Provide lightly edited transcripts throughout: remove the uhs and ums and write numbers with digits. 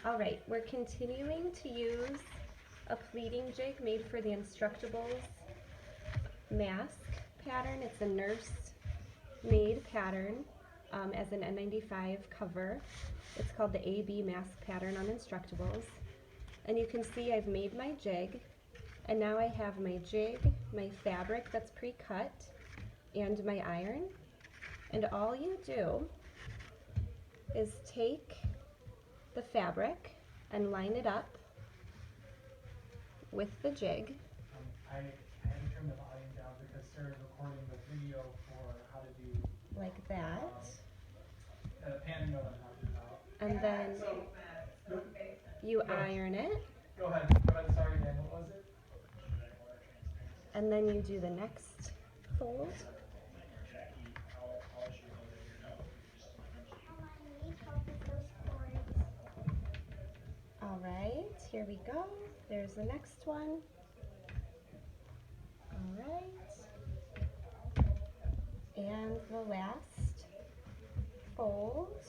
All right, we're continuing to use a pleating jig made for the Instructables mask pattern. It's a nurse-made pattern as an N95 cover. It's called the AB mask pattern on Instructables. And you can see I've made my jig, and now I have my jig, my fabric that's pre-cut, and my iron. And all you do is take the fabric and line it up with the jig. I had to turn the volume down because Sarah's recording the video for how to do like that. The panning that I'm talking about. And then you iron it. Go ahead. Sorry, Dan. What was it? And then you do the next fold. All right, here we go. There's the next one. All right. And the last fold.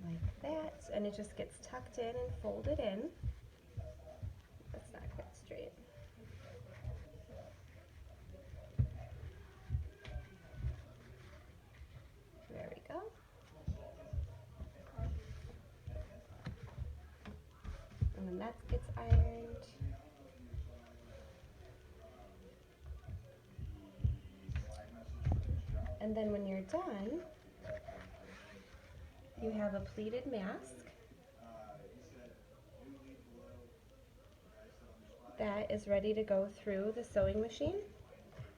Like that. And it just gets tucked in and folded in. That's not quite straight. There we go. And then that gets ironed. And then when you're done, you have a pleated mask that is ready to go through the sewing machine.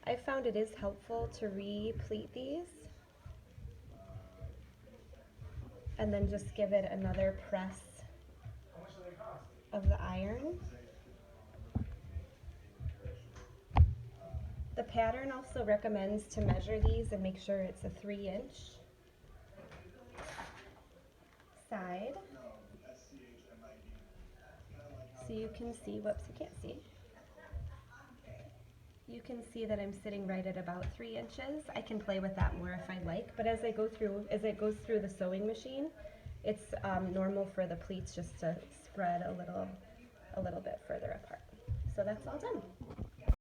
I found it is helpful to re-pleat these and then just give it another press of the iron. The pattern also recommends to measure these and make sure it's a 3-inch side. So you can see, whoops, you can't see. You can see that I'm sitting right at about 3 inches. I can play with that more if I like, but as it goes through the sewing machine, it's normal for the pleats just to spread a little bit further apart. So that's all done.